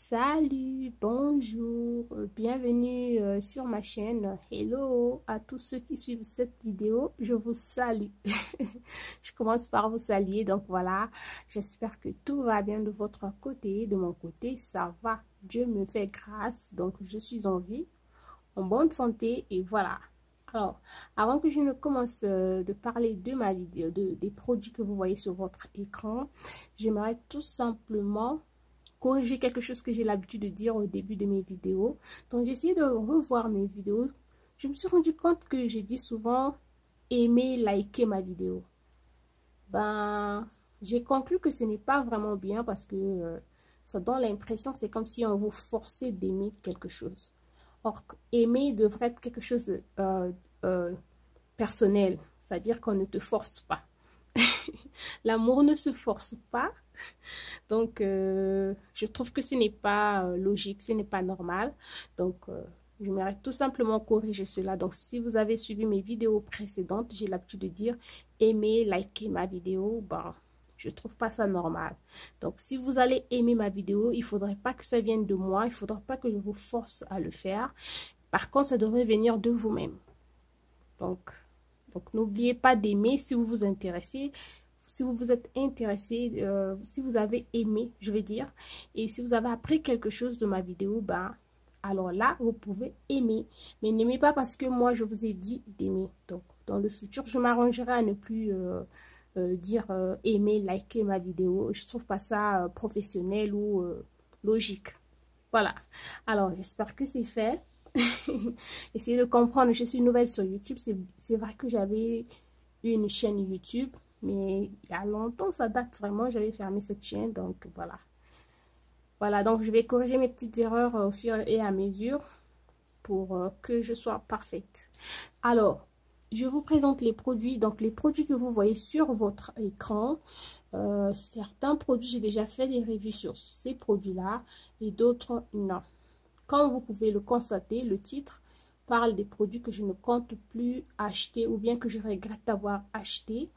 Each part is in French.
Salut, bonjour, bienvenue sur ma chaîne. Hello à tous ceux qui suivent cette vidéo, je vous salue. Je commence par vous saluer, donc voilà, j'espère que tout va bien de votre côté. De mon côté, ça va. Dieu me fait grâce, donc je suis en vie, en bonne santé et voilà. Alors, avant que je ne commence de parler de ma vidéo, des produits que vous voyez sur votre écran, j'aimerais tout simplement corriger quelque chose que j'ai l'habitude de dire au début de mes vidéos. Donc, j'ai essayé de revoir mes vidéos. Je me suis rendu compte que j'ai dit souvent aimer, liker ma vidéo. Ben, j'ai conclu que ce n'est pas vraiment bien parce que ça donne l'impression, c'est comme si on vous forçait d'aimer quelque chose. Or, aimer devrait être quelque chose de personnel, c'est-à-dire qu'on ne te force pas. L'amour ne se force pas. Donc, je trouve que ce n'est pas logique, ce n'est pas normal. Donc, je j'aimerais tout simplement corriger cela. Donc, si vous avez suivi mes vidéos précédentes, j'ai l'habitude de dire aimer, liker ma vidéo. Ben, je trouve pas ça normal. Donc, si vous allez aimer ma vidéo, il faudrait pas que ça vienne de moi. Il faudrait pas que je vous force à le faire. Par contre, ça devrait venir de vous-même. Donc, n'oubliez pas d'aimer si vous vous intéressez. Si vous vous êtes intéressé, si vous avez aimé, je vais dire, et si vous avez appris quelque chose de ma vidéo, ben, alors là, vous pouvez aimer. Mais n'aimez pas parce que moi, je vous ai dit d'aimer. Donc, dans le futur, je m'arrangerai à ne plus dire aimer, liker ma vidéo. Je trouve pas ça professionnel ou logique. Voilà. Alors, j'espère que c'est fait. Essayez de comprendre, je suis nouvelle sur YouTube. C'est vrai que j'avais une chaîne YouTube, mais il y a longtemps, ça date vraiment, j'avais fermé cette chaîne, donc voilà. Voilà, donc je vais corriger mes petites erreurs au fur et à mesure pour que je sois parfaite. Alors, je vous présente les produits. Donc, les produits que vous voyez sur votre écran, certains produits, j'ai déjà fait des reviews sur ces produits-là et d'autres, non. Comme vous pouvez le constater, le titre parle des produits que je ne compte plus acheter ou bien que je regrette d'avoir acheté.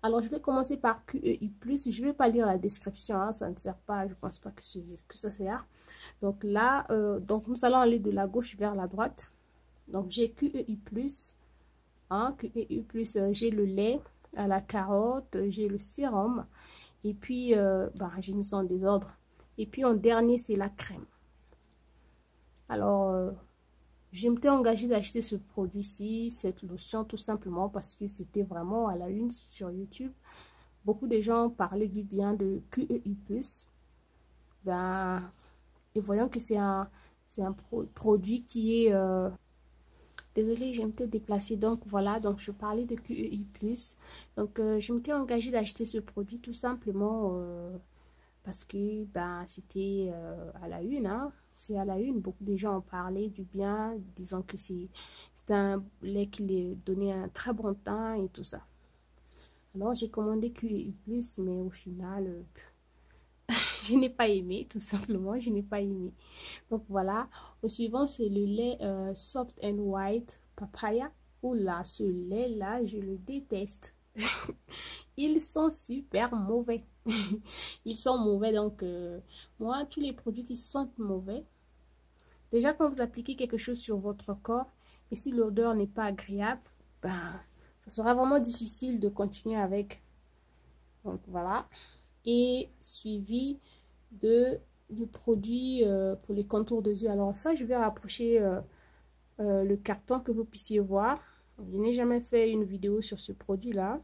Alors, je vais commencer par QEI+. Je ne vais pas lire la description, hein, ça ne sert pas, je ne pense pas que ça sert. Donc là, donc nous allons aller de la gauche vers la droite. Donc, j'ai QEI+, hein, QEI+, j'ai le lait à la carotte, j'ai le sérum, et puis, j'ai mis ça en désordre. Et puis, en dernier, c'est la crème. Alors, je m'étais engagée d'acheter ce produit-ci, cette lotion, tout simplement parce que c'était vraiment à la une sur YouTube. Beaucoup de gens parlaient du bien de QEI+. Ben, et voyons que c'est un produit qui est... Désolée, je m'étais déplacée. Donc, voilà. Donc, je parlais de QEI+. Donc, je m'étais engagée d'acheter ce produit tout simplement parce que ben, c'était à la une, hein. C'est à la une. Beaucoup de gens ont parlé du bien, disant que c'est un lait qui les donnait un très bon teint et tout ça. Alors, j'ai commandé QI+, mais au final, je n'ai pas aimé, tout simplement, je n'ai pas aimé. Donc, voilà. Au suivant, c'est le lait Soft and White Papaya. Oula, ce lait-là, je le déteste. Ils sont super mauvais. Ils sont mauvais, donc moi, tous les produits qui sentent mauvais, déjà quand vous appliquez quelque chose sur votre corps, et si l'odeur n'est pas agréable, ben, ça sera vraiment difficile de continuer avec. Donc voilà. Et suivi du produit pour les contours des yeux. Alors ça, je vais rapprocher le carton que vous puissiez voir. Je n'ai jamais fait une vidéo sur ce produit-là.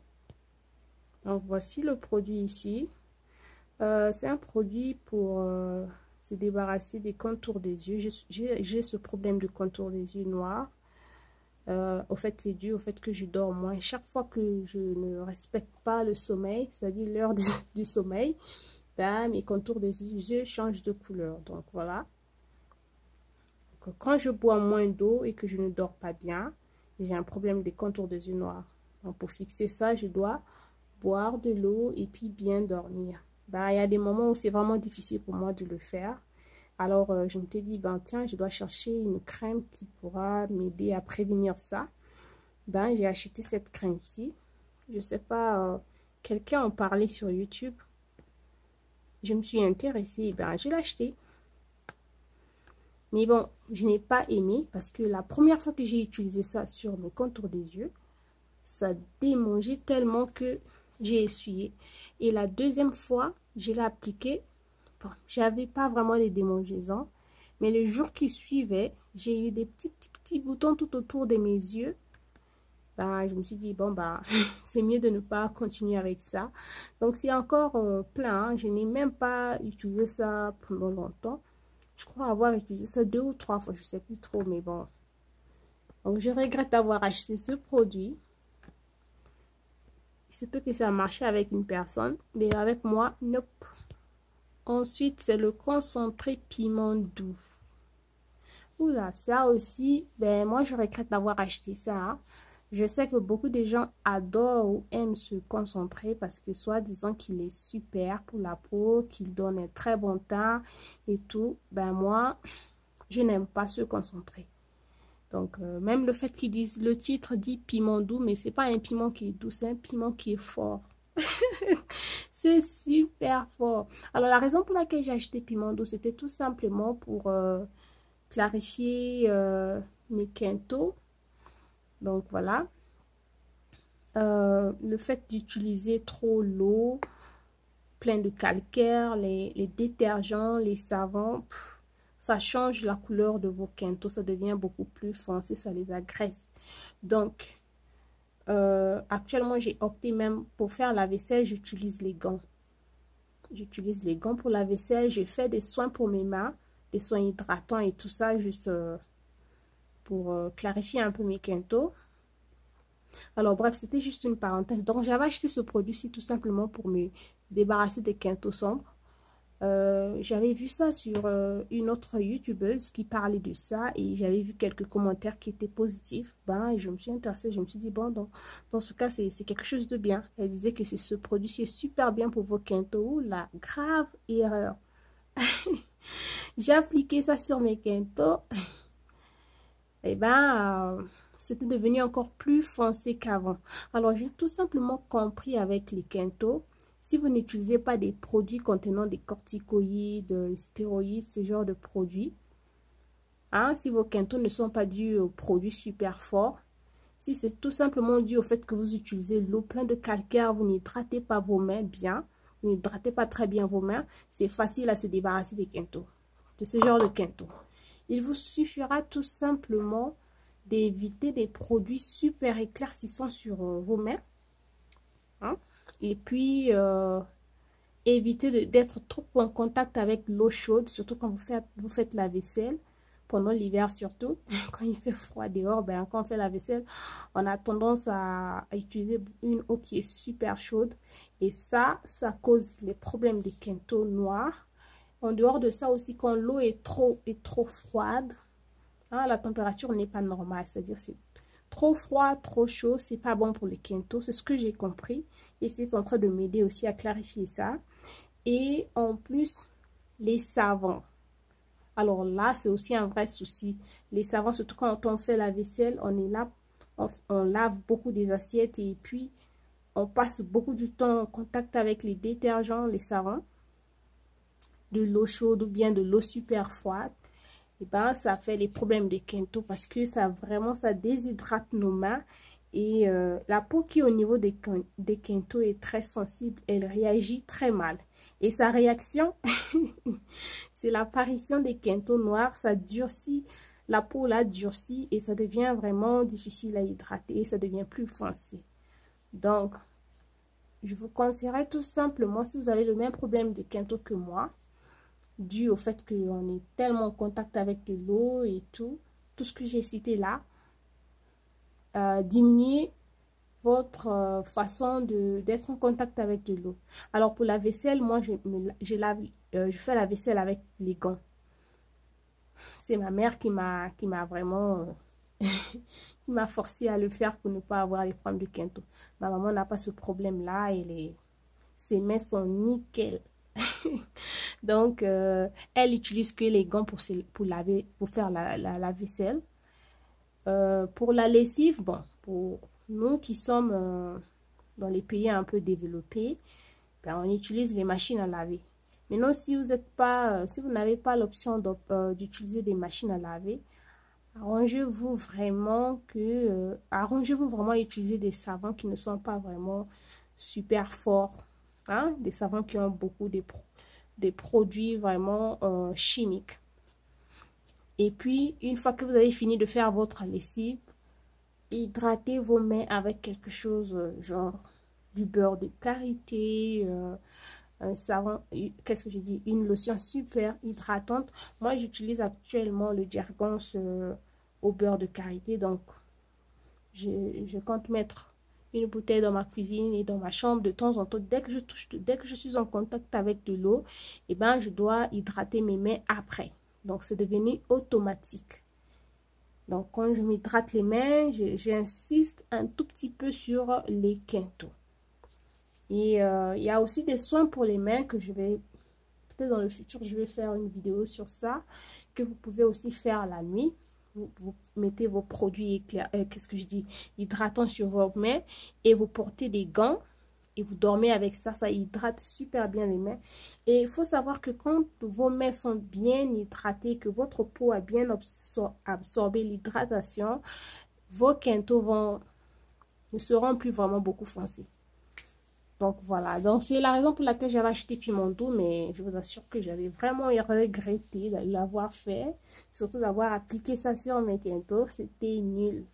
Donc voici le produit ici. C'est un produit pour se débarrasser des contours des yeux. J'ai ce problème de contour des yeux noirs. Au fait, c'est dû au fait que je dors moins. Chaque fois que je ne respecte pas le sommeil, c'est-à-dire l'heure du sommeil, ben, mes contours des yeux changent de couleur. Donc voilà. Donc, quand je bois moins d'eau et que je ne dors pas bien, j'ai un problème des contours des yeux noirs. Donc pour fixer ça, je dois boire de l'eau et puis bien dormir. Ben, il y a des moments où c'est vraiment difficile pour moi de le faire. Alors, je me suis dit, ben tiens, je dois chercher une crème qui pourra m'aider à prévenir ça. Ben, j'ai acheté cette crème-ci. Je sais pas, quelqu'un en parlait sur YouTube. Je me suis intéressée, ben je l'ai acheté. Mais bon, je n'ai pas aimé parce que la première fois que j'ai utilisé ça sur mes contours des yeux, ça démangeait tellement que j'ai essuyé. Et la deuxième fois, je l'ai appliqué. Bon, j'avais pas vraiment les démangeaisons. Mais le jour qui suivait, j'ai eu des petits boutons tout autour de mes yeux. Ben, je me suis dit, bon, bah, c'est mieux de ne pas continuer avec ça. Donc, c'est encore plein. Hein. Je n'ai même pas utilisé ça pendant longtemps. Je crois avoir utilisé ça 2 ou 3 fois. Je ne sais plus trop, mais bon. Donc, je regrette d'avoir acheté ce produit. Il se peut que ça a marché avec une personne, mais avec moi, nope. Ensuite, c'est le concentré piment doux. Oula, ça aussi, ben moi, je regrette d'avoir acheté ça. Hein. Je sais que beaucoup de gens adorent ou aiment se concentrer parce que soi-disant qu'il est super pour la peau, qu'il donne un très bon teint et tout. Ben moi, je n'aime pas se concentrer. Donc, même le fait qu'ils disent, le titre dit piment doux, mais c'est pas un piment qui est doux, c'est un piment qui est fort. C'est super fort. Alors, la raison pour laquelle j'ai acheté piment doux, c'était tout simplement pour clarifier mes quintaux. Donc, voilà. Le fait d'utiliser trop l'eau, plein de calcaire, les détergents, les savons, ça change la couleur de vos quintaux. Ça devient beaucoup plus foncé, ça les agresse. Donc, actuellement, j'ai opté même pour faire la vaisselle, j'utilise les gants. J'utilise les gants pour la vaisselle. Je fais des soins pour mes mains, des soins hydratants et tout ça, juste pour clarifier un peu mes quintaux. Alors bref, c'était juste une parenthèse. Donc j'avais acheté ce produit-ci tout simplement pour me débarrasser des quintaux sombres. J'avais vu ça sur une autre youtubeuse qui parlait de ça et j'avais vu quelques commentaires qui étaient positifs. Ben, et je me suis intéressée, je me suis dit, bon, dans ce cas, c'est quelque chose de bien. Elle disait que ce produit-ci est super bien pour vos quintaux. La grave erreur. J'ai appliqué ça sur mes quintaux. Et ben, c'était devenu encore plus foncé qu'avant. Alors, j'ai tout simplement compris avec les quintaux. Si vous n'utilisez pas des produits contenant des corticoïdes, des stéroïdes, ce genre de produits, hein, si vos quintaux ne sont pas dus aux produits super forts, si c'est tout simplement dû au fait que vous utilisez l'eau pleine de calcaire, vous n'hydratez pas vos mains bien, vous n'hydratez pas très bien vos mains, c'est facile à se débarrasser des quintaux, de ce genre de quintaux. Il vous suffira tout simplement d'éviter des produits super éclaircissants sur vos mains. Hein? Et puis, éviter d'être trop en contact avec l'eau chaude, surtout quand vous faites la vaisselle, pendant l'hiver surtout. Quand il fait froid dehors, ben, quand on fait la vaisselle, on a tendance à utiliser une eau qui est super chaude. Et ça cause les problèmes des quintaux noirs. En dehors de ça aussi, quand l'eau est trop froide, hein, la température n'est pas normale, c'est-à-dire c'est trop froid, trop chaud, c'est pas bon pour les quintaux, c'est ce que j'ai compris. Et c'est en train de m'aider aussi à clarifier ça. Et en plus, les savons. Alors là, c'est aussi un vrai souci. Les savons, surtout quand on fait la vaisselle, on est là, on lave beaucoup des assiettes et puis on passe beaucoup du temps en contact avec les détergents, les savons, de l'eau chaude ou bien de l'eau super froide. Et ben, ça fait les problèmes des quintaux parce que ça déshydrate nos mains. Et la peau qui au niveau des quintaux est très sensible, elle réagit très mal. Et sa réaction, c'est l'apparition des quintaux noirs, ça durcit, la peau là durcit et ça devient vraiment difficile à hydrater, ça devient plus foncé. Donc, je vous conseillerais tout simplement, si vous avez le même problème de quintaux que moi, dû au fait qu'on est tellement en contact avec de l'eau et tout ce que j'ai cité là, diminuer votre façon d'être en contact avec de l'eau. Alors pour la vaisselle, moi je fais la vaisselle avec les gants. C'est ma mère qui m'a vraiment qui m'a forcé à le faire pour ne pas avoir les problèmes de quintaux. Ma maman n'a pas ce problème là et ses mains sont nickel. Donc elle utilise que les gants pour faire la vaisselle. Pour la lessive, bon, pour nous qui sommes dans les pays un peu développés, ben, on utilise les machines à laver. Maintenant, si vous n'êtes pas, si vous n'avez pas l'option d'utiliser des machines à laver, arrangez-vous vraiment à utiliser des savons qui ne sont pas vraiment super forts, hein? Des savons qui ont beaucoup des produits vraiment chimiques. Et puis, une fois que vous avez fini de faire votre lessive, hydratez vos mains avec quelque chose genre du beurre de karité, un savon, qu'est-ce que je dis, une lotion super hydratante. Moi, j'utilise actuellement le Jergens au beurre de karité. Donc, je compte mettre une bouteille dans ma cuisine et dans ma chambre de temps en temps. Dès que je suis en contact avec de l'eau, et ben, je dois hydrater mes mains après. Donc, c'est devenu automatique. Donc, quand je m'hydrate les mains, j'insiste un tout petit peu sur les quintaux. Et il y a aussi des soins pour les mains que je vais, peut-être dans le futur, je vais faire une vidéo sur ça, que vous pouvez aussi faire la nuit. Vous mettez vos produits qu'est-ce que je dis, hydratants sur vos mains et vous portez des gants et vous dormez avec ça. Ça hydrate super bien les mains. Et il faut savoir que quand vos mains sont bien hydratées, que votre peau a bien absorbé l'hydratation, vos quintaux ne seront plus vraiment beaucoup foncés. Donc voilà, donc c'est la raison pour laquelle j'avais acheté Piment Doux, mais je vous assure que j'avais vraiment regretté de l'avoir fait, surtout d'avoir appliqué ça sur mes quintaux, c'était nul.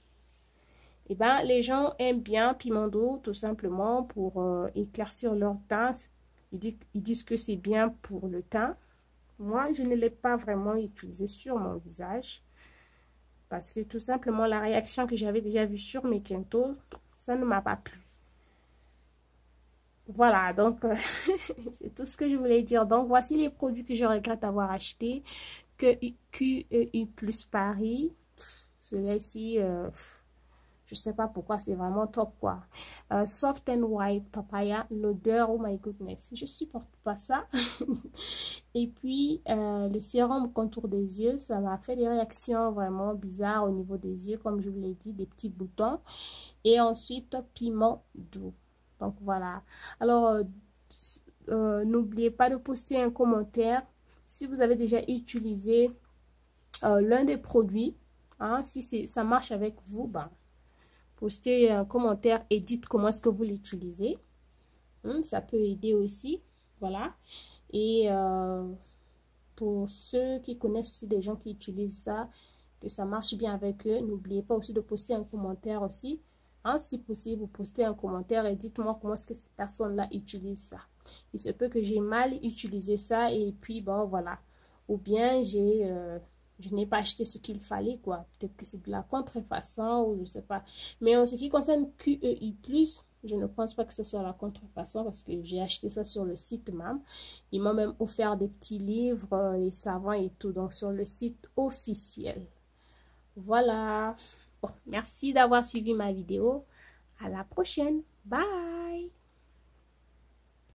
Et ben les gens aiment bien Piment Doux tout simplement pour éclaircir leur teint. Ils disent que c'est bien pour le teint. Moi, je ne l'ai pas vraiment utilisé sur mon visage parce que tout simplement la réaction que j'avais déjà vue sur mes quintaux, ça ne m'a pas plu. Voilà, donc c'est tout ce que je voulais dire. Donc voici les produits que je regrette avoir achetés. QEI Plus Paris. Celui-ci, je sais pas pourquoi, c'est vraiment top quoi. Soft and White Papaya, l'odeur, oh my goodness, je supporte pas ça. Et puis le sérum contour des yeux, ça m'a fait des réactions vraiment bizarres au niveau des yeux, comme je vous l'ai dit, des petits boutons. Et ensuite, Piment Doux. Donc voilà. Alors, n'oubliez pas de poster un commentaire si vous avez déjà utilisé l'un des produits. Hein, si ça marche avec vous, ben, postez un commentaire et dites comment est-ce que vous l'utilisez. Ça peut aider aussi. Voilà. Et pour ceux qui connaissent aussi des gens qui utilisent ça, que ça marche bien avec eux, n'oubliez pas aussi de poster un commentaire aussi. Hein, si possible, vous postez un commentaire et dites-moi comment est-ce que cette personne-là utilise ça. Il se peut que j'ai mal utilisé ça et puis bon voilà. Ou bien je n'ai pas acheté ce qu'il fallait quoi. Peut-être que c'est de la contrefaçon ou je sais pas. Mais en ce qui concerne QEI+, je ne pense pas que ce soit la contrefaçon parce que j'ai acheté ça sur le site même. Ils m'ont même offert des petits livres, les savants et tout. Donc sur le site officiel. Voilà. Bon, merci d'avoir suivi ma vidéo. À la prochaine. Bye.